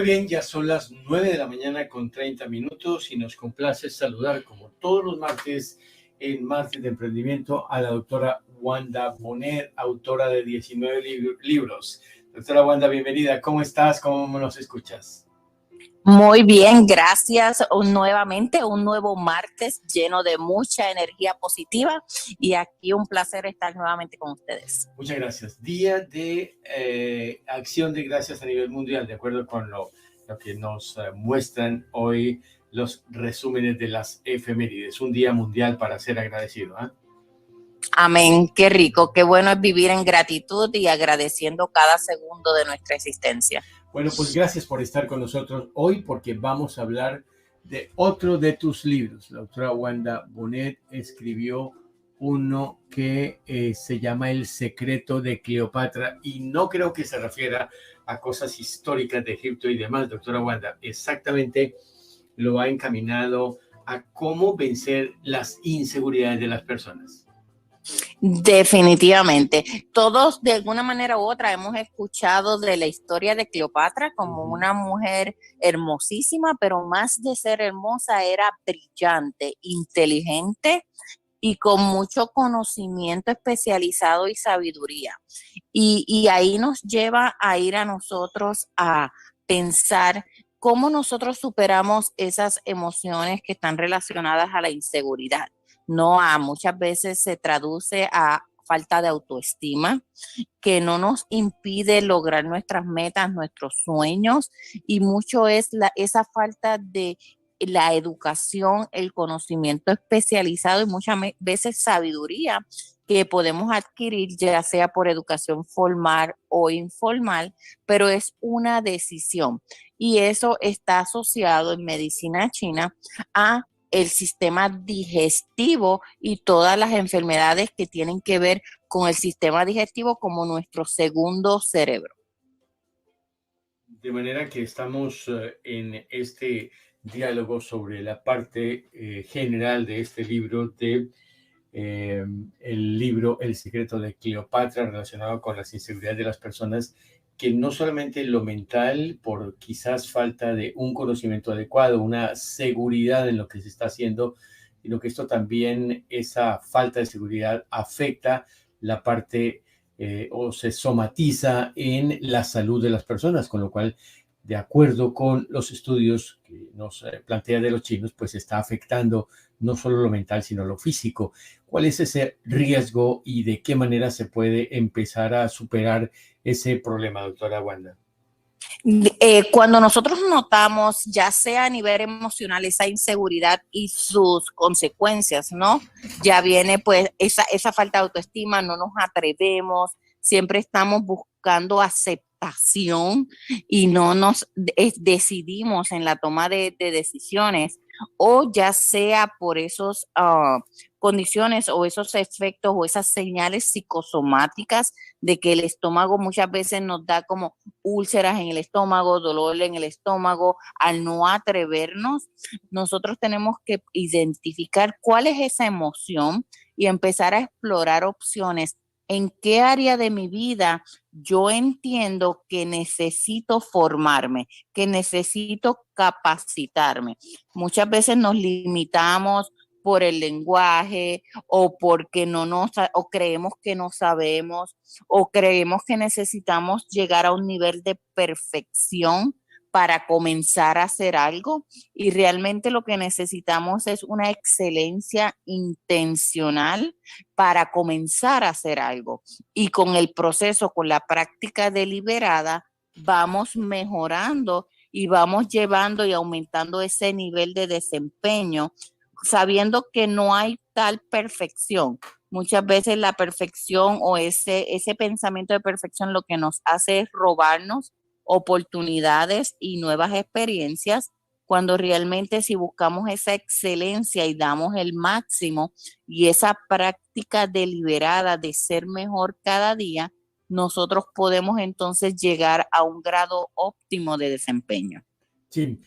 Muy bien, ya son las 9 de la mañana con 30 minutos y nos complace saludar como todos los martes en Martes de Emprendimiento a la doctora Wanda Bonet, autora de 19 libros. Doctora Wanda, bienvenida. ¿Cómo estás? ¿Cómo nos escuchas? Muy bien, gracias. Nuevamente, un nuevo martes lleno de mucha energía positiva y aquí un placer estar nuevamente con ustedes. Muchas gracias. Día de acción de gracias a nivel mundial, de acuerdo con lo que nos muestran hoy los resúmenes de las efemérides. Un día mundial para ser agradecido, ¿eh? Amén, qué rico, qué bueno es vivir en gratitud y agradeciendo cada segundo de nuestra existencia. Bueno, pues gracias por estar con nosotros hoy porque vamos a hablar de otro de tus libros. La doctora Wanda Bonet escribió uno que se llama El secreto de Cleopatra y no creo que se refiera a cosas históricas de Egipto y demás, doctora Wanda. Exactamente lo ha encaminado a cómo vencer las inseguridades de las personas. Definitivamente. Todos de alguna manera u otra hemos escuchado de la historia de Cleopatra como una mujer hermosísima, pero más de ser hermosa era brillante, inteligente y con mucho conocimiento especializado y sabiduría. Y ahí nos lleva a ir a nosotros a pensar cómo nosotros superamos esas emociones que están relacionadas a la inseguridad. Muchas veces se traduce a falta de autoestima, que no nos impide lograr nuestras metas, nuestros sueños, y mucho es esa falta de la educación, el conocimiento especializado y muchas veces sabiduría que podemos adquirir, ya sea por educación formal o informal, pero es una decisión. Y eso está asociado en medicina china a el sistema digestivo y todas las enfermedades que tienen que ver con el sistema digestivo como nuestro segundo cerebro. De manera que estamos en este diálogo sobre la parte general de este libro el libro El secreto de Cleopatra, relacionado con las inseguridades de las personas, que no solamente lo mental, por quizás falta de un conocimiento adecuado, una seguridad en lo que se está haciendo, sino que esto también, esa falta de seguridad afecta la parte o se somatiza en la salud de las personas, con lo cual, de acuerdo con los estudios que nos plantea de los chinos, pues está afectando no solo lo mental, sino lo físico. ¿Cuál es ese riesgo y de qué manera se puede empezar a superar ese problema, doctora Wanda? Cuando nosotros notamos, ya sea a nivel emocional, esa inseguridad y sus consecuencias, ¿no? Ya viene pues esa falta de autoestima, no nos atrevemos, siempre estamos buscando aceptación y no nos decidimos en la toma de decisiones, o ya sea por esos condiciones o esos efectos o esas señales psicosomáticas de que el estómago muchas veces nos da como úlceras en el estómago, dolor en el estómago, al no atrevernos, nosotros tenemos que identificar cuál es esa emoción y empezar a explorar opciones. ¿En qué área de mi vida yo entiendo que necesito formarme, que necesito capacitarme? Muchas veces nos limitamos por el lenguaje o porque o creemos que no sabemos o creemos que necesitamos llegar a un nivel de perfección para comenzar a hacer algo, y realmente lo que necesitamos es una excelencia intencional para comenzar a hacer algo. Y con el proceso, con la práctica deliberada, vamos mejorando y vamos llevando y aumentando ese nivel de desempeño, sabiendo que no hay tal perfección. Muchas veces la perfección o ese pensamiento de perfección lo que nos hace es robarnos oportunidades y nuevas experiencias, cuando realmente si buscamos esa excelencia y damos el máximo y esa práctica deliberada de ser mejor cada día, nosotros podemos entonces llegar a un grado óptimo de desempeño. Sí,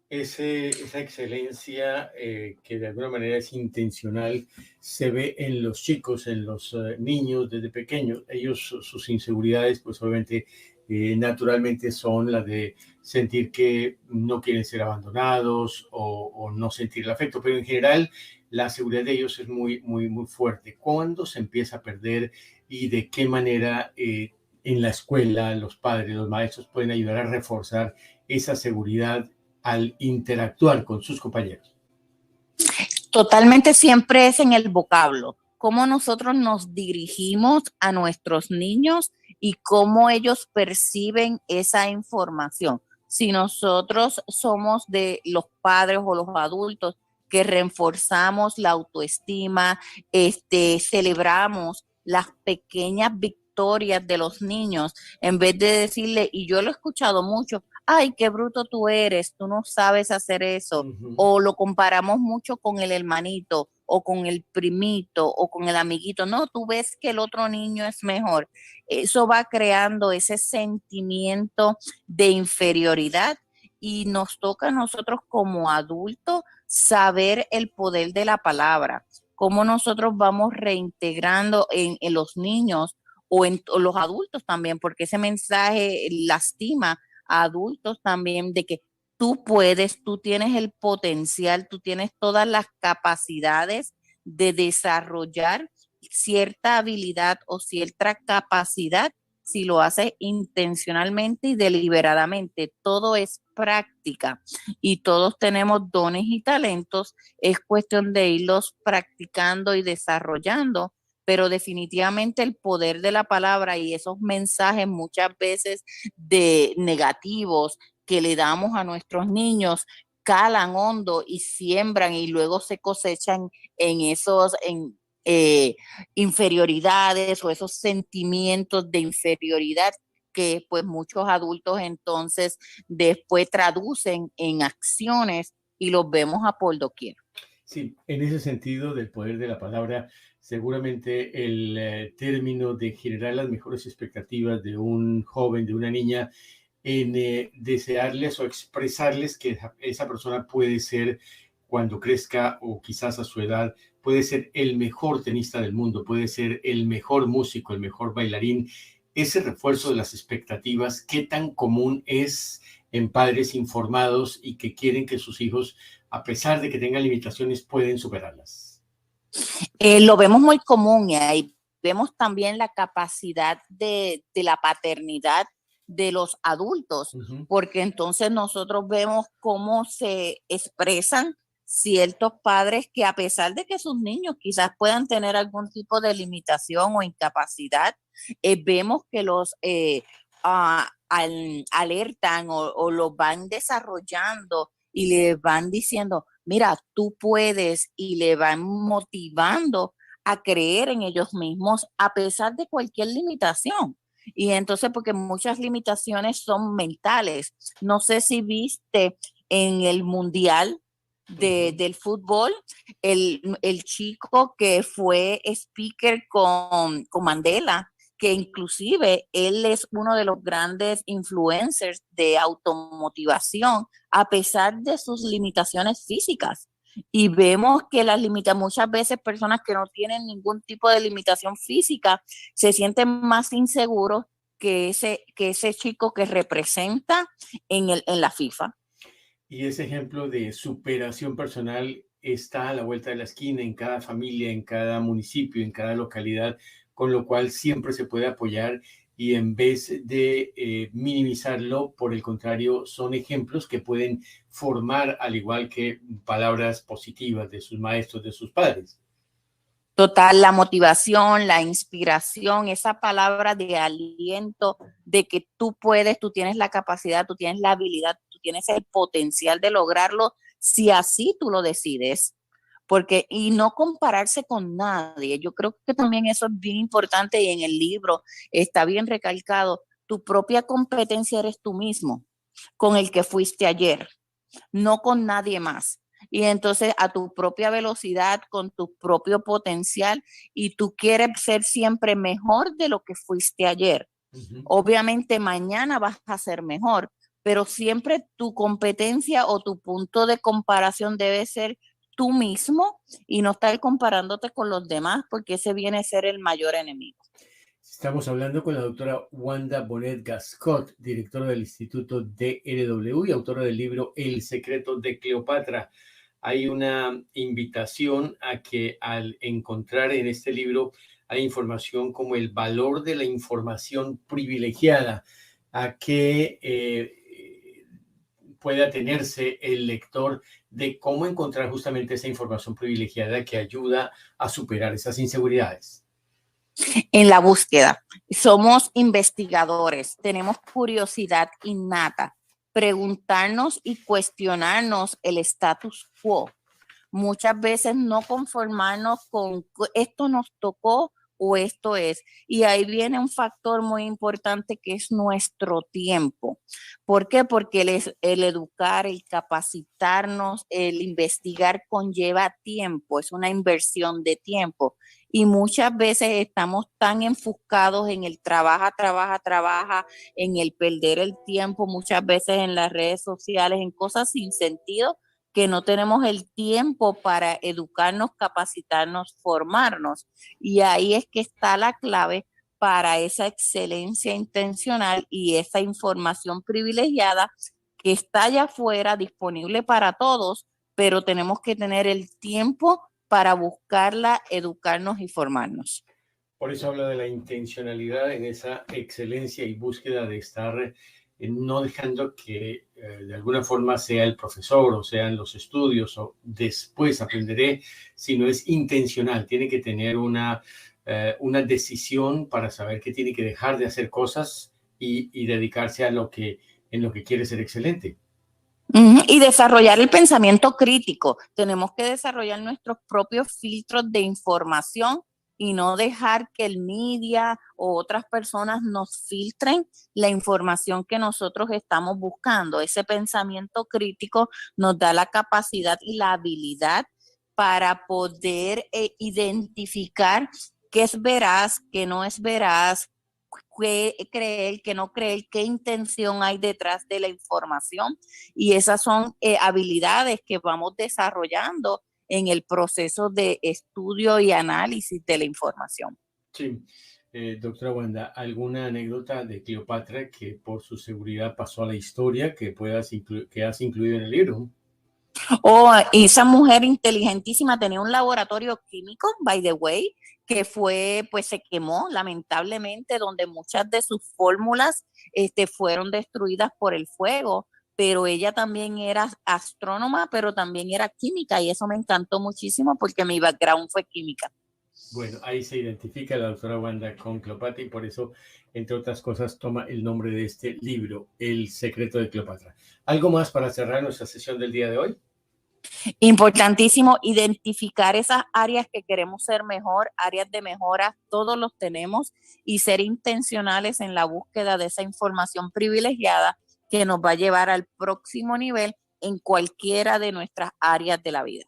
esa excelencia que de alguna manera es intencional se ve en los chicos, en los niños desde pequeños. Ellos, sus inseguridades, pues obviamente naturalmente son las de sentir que no quieren ser abandonados o no sentir el afecto, pero en general la seguridad de ellos es muy, muy, muy fuerte. ¿Cuándo se empieza a perder y de qué manera en la escuela los padres, los maestros pueden ayudar a reforzar esa seguridad al interactuar con sus compañeros? Totalmente siempre es en el vocablo, cómo nosotros nos dirigimos a nuestros niños y cómo ellos perciben esa información. Si nosotros somos de los padres o los adultos que reforzamos la autoestima, celebramos las pequeñas victorias de los niños, en vez de decirle, y yo lo he escuchado mucho, ay, qué bruto tú eres, tú no sabes hacer eso, o lo comparamos mucho con el hermanito o con el primito o con el amiguito. No, tú ves que el otro niño es mejor. Eso va creando ese sentimiento de inferioridad y nos toca a nosotros como adultos saber el poder de la palabra, cómo nosotros vamos reintegrando en los niños o los adultos también, porque ese mensaje lastima a adultos también de que tú puedes, tú tienes el potencial, tú tienes todas las capacidades de desarrollar cierta habilidad o cierta capacidad si lo haces intencionalmente y deliberadamente. Todo es práctica y todos tenemos dones y talentos. Es cuestión de irlos practicando y desarrollando, pero definitivamente el poder de la palabra y esos mensajes muchas veces de negativos que le damos a nuestros niños calan hondo y siembran y luego se cosechan en inferioridades o esos sentimientos de inferioridad que pues muchos adultos entonces después traducen en acciones y los vemos a por doquier. Sí, en ese sentido del poder de la palabra, seguramente el término de generar las mejores expectativas de un joven, de una niña, en desearles o expresarles que esa persona puede ser, cuando crezca o quizás a su edad, puede ser el mejor tenista del mundo, puede ser el mejor músico, el mejor bailarín. Ese refuerzo de las expectativas, ¿qué tan común es en padres informados y que quieren que sus hijos, a pesar de que tengan limitaciones, pueden superarlas? Lo vemos muy común y ahí vemos también la capacidad de la paternidad de los adultos, porque entonces nosotros vemos cómo se expresan ciertos padres que a pesar de que sus niños quizás puedan tener algún tipo de limitación o incapacidad, vemos que los alertan o los van desarrollando y le van diciendo, mira, tú puedes, y le van motivando a creer en ellos mismos a pesar de cualquier limitación. Y entonces, porque muchas limitaciones son mentales. No sé si viste en el mundial del fútbol, el chico que fue speaker con Mandela, que inclusive él es uno de los grandes influencers de automotivación a pesar de sus limitaciones físicas. Y vemos que muchas veces personas que no tienen ningún tipo de limitación física se sienten más inseguros que ese chico que representa en la FIFA. Y ese ejemplo de superación personal está a la vuelta de la esquina en cada familia, en cada municipio, en cada localidad, con lo cual siempre se puede apoyar y en vez de minimizarlo, por el contrario, son ejemplos que pueden formar, al igual que palabras positivas de sus maestros, de sus padres. Total, la motivación, la inspiración, esa palabra de aliento, de que tú puedes, tú tienes la capacidad, tú tienes la habilidad, tú tienes el potencial de lograrlo, si así tú lo decides. Porque, y no compararse con nadie. Yo creo que también eso es bien importante y en el libro está bien recalcado. Tu propia competencia eres tú mismo, con el que fuiste ayer, no con nadie más. Y entonces a tu propia velocidad, con tu propio potencial, y tú quieres ser siempre mejor de lo que fuiste ayer. Obviamente mañana vas a ser mejor, pero siempre tu competencia o tu punto de comparación debe ser tú mismo y no estar comparándote con los demás, porque ese viene a ser el mayor enemigo. Estamos hablando con la doctora Wanda Bonet Gascot, directora del Instituto DRW y autora del libro El secreto de Cleopatra. Hay una invitación a que al encontrar en este libro hay información como el valor de la información privilegiada, a que puede atenerse el lector de cómo encontrar justamente esa información privilegiada que ayuda a superar esas inseguridades. En la búsqueda. Somos investigadores, tenemos curiosidad innata, preguntarnos y cuestionarnos el status quo. Muchas veces no conformarnos con esto nos tocó o esto es. Y ahí viene un factor muy importante que es nuestro tiempo. ¿Por qué? Porque el educar, el capacitarnos, el investigar conlleva tiempo, es una inversión de tiempo. Y muchas veces estamos tan enfocados en el trabaja, en el perder el tiempo, muchas veces en las redes sociales, en cosas sin sentido, que no tenemos el tiempo para educarnos, capacitarnos, formarnos. Y ahí es que está la clave para esa excelencia intencional y esa información privilegiada que está allá afuera disponible para todos, pero tenemos que tener el tiempo para buscarla, educarnos y formarnos. Por eso habla de la intencionalidad en esa excelencia y búsqueda de estar no dejando que de alguna forma sea el profesor o sean los estudios o después aprenderé, sino es intencional. Tiene que tener una decisión para saber que tiene que dejar de hacer cosas y dedicarse a en lo que quiere ser excelente. Y desarrollar el pensamiento crítico. Tenemos que desarrollar nuestros propios filtros de información y no dejar que el media o otras personas nos filtren la información que nosotros estamos buscando. Ese pensamiento crítico nos da la capacidad y la habilidad para poder identificar qué es veraz, qué no es veraz, qué creer, qué no creer, qué intención hay detrás de la información. Y esas son habilidades que vamos desarrollando en el proceso de estudio y análisis de la información. Sí. Doctora Wanda, ¿alguna anécdota de Cleopatra que por su seguridad pasó a la historia que has incluido en el libro? Esa mujer inteligentísima tenía un laboratorio químico, by the way, que pues se quemó lamentablemente, donde muchas de sus fórmulas fueron destruidas por el fuego, pero ella también era astrónoma, pero también era química, y eso me encantó muchísimo porque mi background fue química. Bueno, ahí se identifica la doctora Wanda con Cleopatra y por eso, entre otras cosas, toma el nombre de este libro, El secreto de Cleopatra. ¿Algo más para cerrar nuestra sesión del día de hoy? Importantísimo identificar esas áreas que queremos ser mejor, áreas de mejora, todos los tenemos, y ser intencionales en la búsqueda de esa información privilegiada que nos va a llevar al próximo nivel en cualquiera de nuestras áreas de la vida.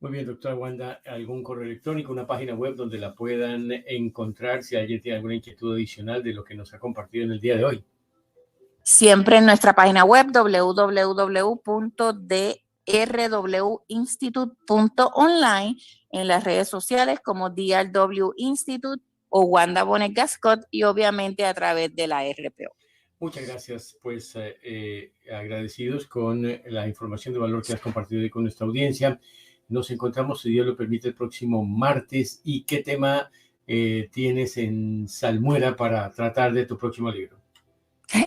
Muy bien, doctora Wanda, ¿algún correo electrónico, una página web donde la puedan encontrar si alguien tiene alguna inquietud adicional de lo que nos ha compartido en el día de hoy? Siempre en nuestra página web www.drwinstitute.online, en las redes sociales como DRW Institute o Wanda Bonet Gascot, y obviamente a través de la RPO. Muchas gracias, pues agradecidos con la información de valor que has compartido hoy con nuestra audiencia. Nos encontramos, si Dios lo permite, el próximo martes. ¿Y qué tema tienes en salmuera para tratar de tu próximo libro?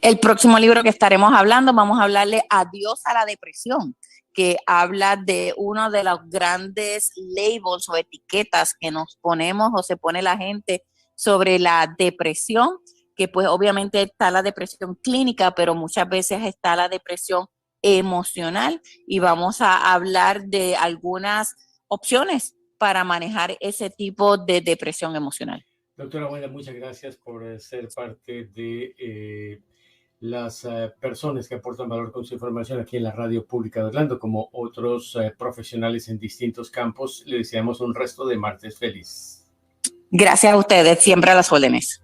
El próximo libro que estaremos hablando, vamos a hablarle Adiós a la depresión, que habla de uno de los grandes labels o etiquetas que nos ponemos o se pone la gente sobre la depresión, que pues obviamente está la depresión clínica, pero muchas veces está la depresión emocional, y vamos a hablar de algunas opciones para manejar ese tipo de depresión emocional. Doctora Wanda, muchas gracias por ser parte de las personas que aportan valor con su información aquí en la Radio Pública de Orlando, como otros profesionales en distintos campos. Le deseamos un resto de martes feliz. Gracias a ustedes, siempre a las órdenes.